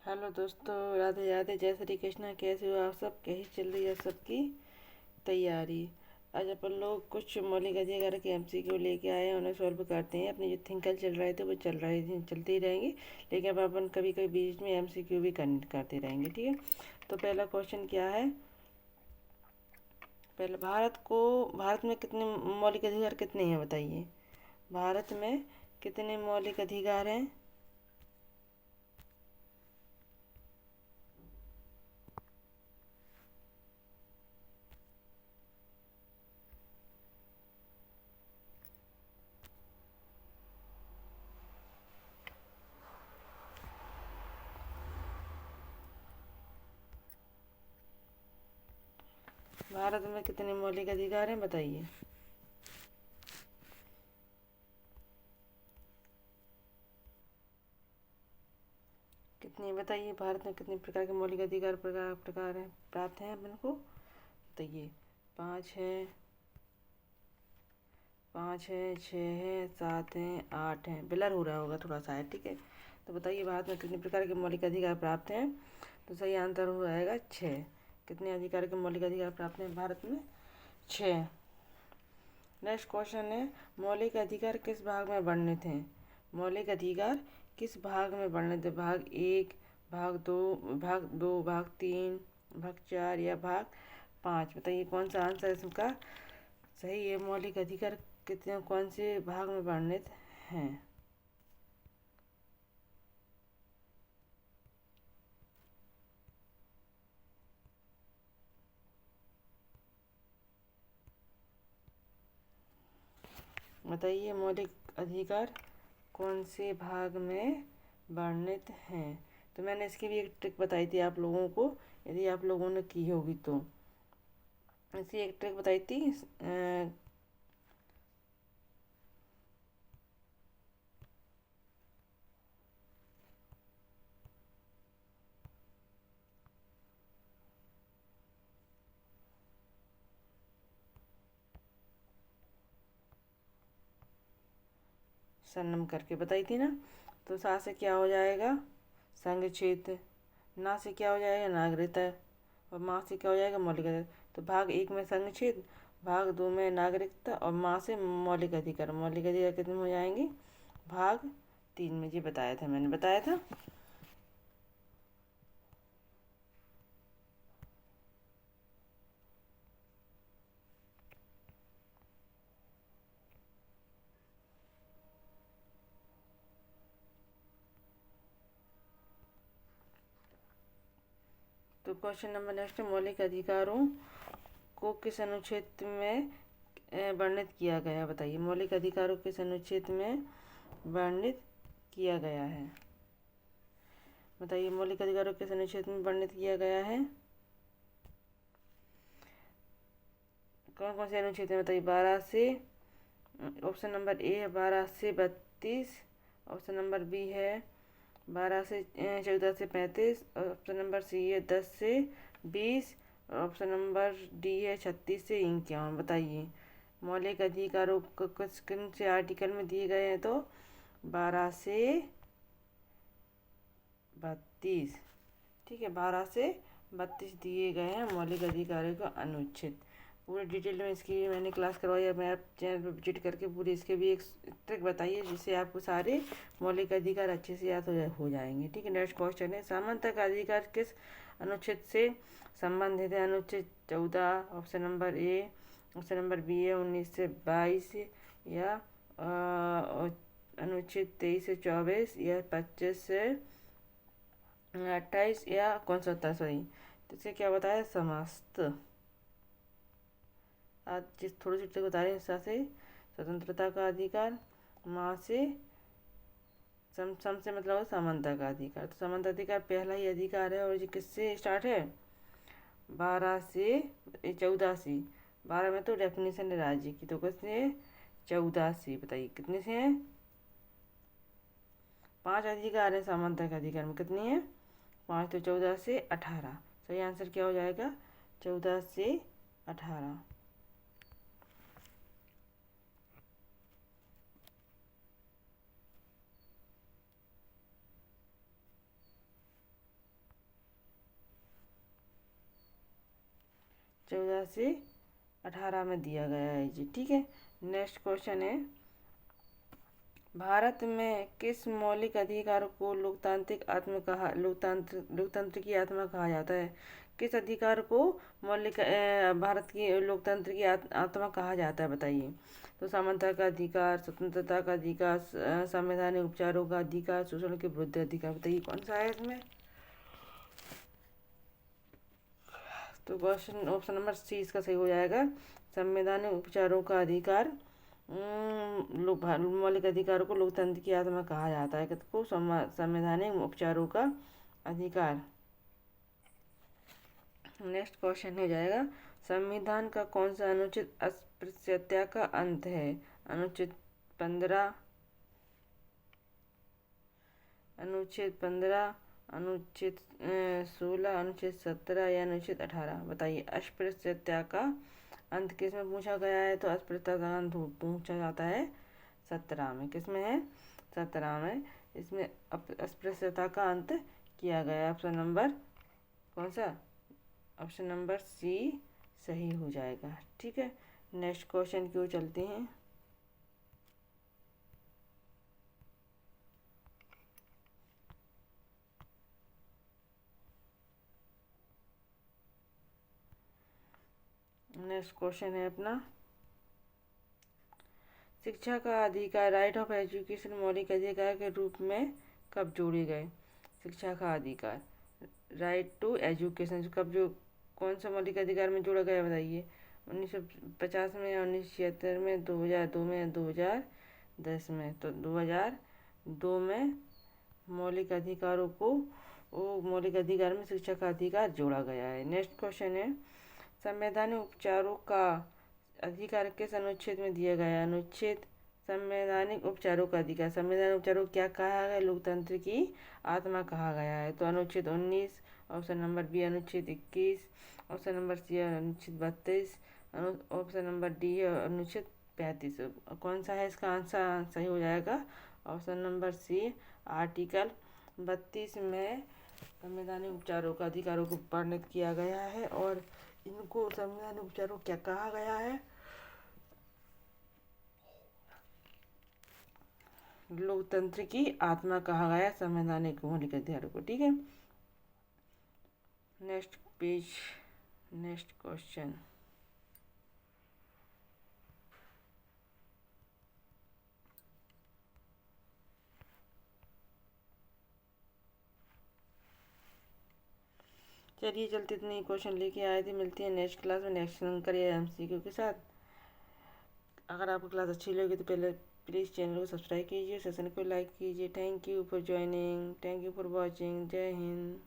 Hello दोस्तों, राधे राधे, जय श्री कृष्णा। कैसे हो आप सब? कैसी चल रही है सबकी तैयारी? आज अपन लोग कुछ मौलिक अधिकार के एमसीक्यू लेके आए हैं, उन्हें सॉल्व करते हैं। अपने जो थिंकल चल रहे थे वो चलते ही रहेंगे, लेकिन अब अपन कभी कभी बीच में एमसीक्यू भी करते रहेंगे, ठीक है। तो पहला क्वेश्चन क्या है? पहले भारत में कितने मौलिक अधिकार कितने हैं बताइए। भारत में कितने मौलिक अधिकार हैं? भारत में कितने मौलिक अधिकार हैं बताइए। कितनी बताइए, भारत में कितने प्रकार के मौलिक अधिकार प्रकार हैं, प्राप्त हैं अपन को? बताइए। पाँच है, पाँच है, छः है, सात हैं, आठ हैं। ब्लर हो रहा होगा थोड़ा सा है, ठीक है। तो बताइए भारत में कितने प्रकार के मौलिक अधिकार प्राप्त हैं? तो सही आंसर हो जाएगा छः। कितने अधिकार के मौलिक अधिकार प्राप्त हैं भारत में? छः। नेक्स्ट क्वेश्चन है, मौलिक अधिकार किस भाग में वर्णित हैं? मौलिक अधिकार किस भाग में वर्णित है? भाग एक, भाग दो, भाग तीन, भाग चार या भाग पाँच? बताइए कौन सा आंसर इसका सही है। मौलिक अधिकार कितने कौन से भाग में वर्णित हैं? बताइए मौलिक अधिकार कौन से भाग में वर्णित हैं? तो मैंने इसकी भी एक ट्रिक बताई थी आप लोगों को, यदि आप लोगों ने की होगी तो। इसकी एक ट्रिक बताई थी, संगम करके बताई थी ना। तो सा से क्या हो जाएगा? संघ क्षेत्र। ना से क्या हो जाएगा? नागरिकता। और माँ से क्या हो जाएगा? मौलिक अधिकार। तो भाग एक में संघ क्षेत्र, भाग दो में नागरिकता, और माँ से मौलिक अधिकार। मौलिक अधिकार कितने में हो जाएंगे? भाग तीन में। जी बताया था, मैंने बताया था। तो क्वेश्चन नंबर नेक्स्ट, मौलिक अधिकारों को किस अनुच्छेद में वर्णित किया गया? बताइए मौलिक अधिकारों किस अनुच्छेद में वर्णित किया गया है? बताइए मौलिक अधिकारों किस अनुच्छेद में वर्णित किया गया है? कौन कौन से अनुच्छेद हैं बताइए। 12 से, ऑप्शन नंबर ए है 12 से 32, ऑप्शन नंबर बी है 12 से 14 से 35, ऑप्शन नंबर सी है 10 से 20, और ऑप्शन नंबर डी है 36 से 51। बताइए मौलिक अधिकारों को कुछ किन से आर्टिकल में दिए गए हैं? तो 12 से 32, ठीक है। 12 से 32 दिए गए हैं मौलिक अधिकारों का अनुच्छेद। पूरे डिटेल में इसकी मैंने क्लास करवाई है। मैं आप चैनल पर विजिट करके पूरी इसके भी एक ट्रिक बताइए, जिससे आपको सारे मौलिक अधिकार अच्छे से याद हो जाएंगे, ठीक है। नेक्स्ट क्वेश्चन है, सामान्यतः का अधिकार किस अनुच्छेद से संबंधित है? अनुच्छेद 14, option number A, option number B है 19 से 22, या अनुच्छेद 23 से 24, या 25 से 28, या कौन सा होता है सही? तो इसे क्या बताया? समस्त। आज जिस थोड़ी सी ट्रिक बता रहे हैं हिस्सा से, स्वतंत्रता का अधिकार, माँ से सम से मतलब है समानता का अधिकार। तो समानता अधिकार पहला ही अधिकार है, और ये किससे स्टार्ट है? 12 से 14 से। 12 में तो डेफिनेशन है राज्य की, तो किससे? 14 से। बताइए कितने से हैं? 5 अधिकार है समानता के अधिकार में। कितनी है? 5, तो 14 से 18। सही आंसर क्या हो जाएगा? 14 से 18। 14 से 18 में दिया गया है जी। ठीक है, नेक्स्ट क्वेश्चन है, भारत में किस मौलिक अधिकार को लोकतंत्र की आत्मा कहा जाता है? किस अधिकार को मौलिक भारत की लोकतंत्र की आत्मा कहा जाता है, बताइए। तो समानता का अधिकार, स्वतंत्रता का अधिकार, संवैधानिक उपचारों का अधिकार, शोषण के विरुद्ध अधिकार, बताइए कौन सा है इसमें। तो क्वेश्चन ऑप्शन नंबर सी इसका सही हो जाएगा। संवैधानिक उपचारों का अधिकार, मौलिक अधिकारों को लोकतंत्र की आत्मा कहा जाता है, किसको? संवैधानिक उपचारों का अधिकार। नेक्स्ट क्वेश्चन हो जाएगा, संविधान का कौन सा अनुच्छेद अस्पृश्यता का अंत है? अनुच्छेद 15, अनुच्छेद 15, अनुच्छेद 16, अनुच्छेद 17 या अनुच्छेद 18, बताइए। अस्पृश्यता का अंत किस में पूछा गया है? तो अस्पृश्यता का अंत पूछा जाता है 17 में। किस में है? 17 में। इसमें अस्पृश्यता का अंत किया गया है। ऑप्शन नंबर कौन सा? ऑप्शन नंबर सी सही हो जाएगा। ठीक है, नेक्स्ट क्वेश्चन की ओर चलते हैं। नेक्स्ट क्वेश्चन है अपना, शिक्षा का अधिकार, राइट ऑफ एजुकेशन मौलिक अधिकार के रूप में कब जोड़े गए? शिक्षा का अधिकार, राइट टू एजुकेशन कब जो कौन सा मौलिक अधिकार में जोड़ा गया, बताइए। 1950 में, 1976 में, 2002 में, 2010 में? तो 2002 में मौलिक अधिकारों को मौलिक अधिकार में शिक्षा का अधिकार जोड़ा गया है। नेक्स्ट क्वेश्चन है, संवैधानिक उपचारों का अधिकार किस अनुच्छेद में दिया गया है? अनुच्छेद, संवैधानिक उपचारों का अधिकार, संवैधानिक उपचारों क्या कहा गया? लोकतंत्र की आत्मा कहा गया है। तो अनुच्छेद 19, ऑप्शन नंबर बी अनुच्छेद 21, ऑप्शन नंबर सी अनुच्छेद 32, ऑप्शन नंबर डी है अनुच्छेद 35। कौन सा है इसका आंसर? सही हो जाएगा ऑप्शन नंबर सी, आर्टिकल 32 में संवैधानिक उपचारों का अधिकारों को वर्णित किया गया है और इनको संवैधानिक उपचारों क्या कहा गया है? लोकतंत्र की आत्मा कहा गया संवैधानिक मौलिक अधिकारों को। ठीक है, नेक्स्ट पेज, नेक्स्ट क्वेश्चन, चलिए चलते इतने क्वेश्चन लेके आए थे। मिलती है नेक्स्ट क्लास में नेक्स्ट अंकर या एमसीक्यू के साथ। अगर आपको क्लास अच्छी लगी तो पहले प्लीज़ चैनल को सब्सक्राइब कीजिए, सेशन को लाइक कीजिए। Thank you for joining, thank you for watching. जय हिंद।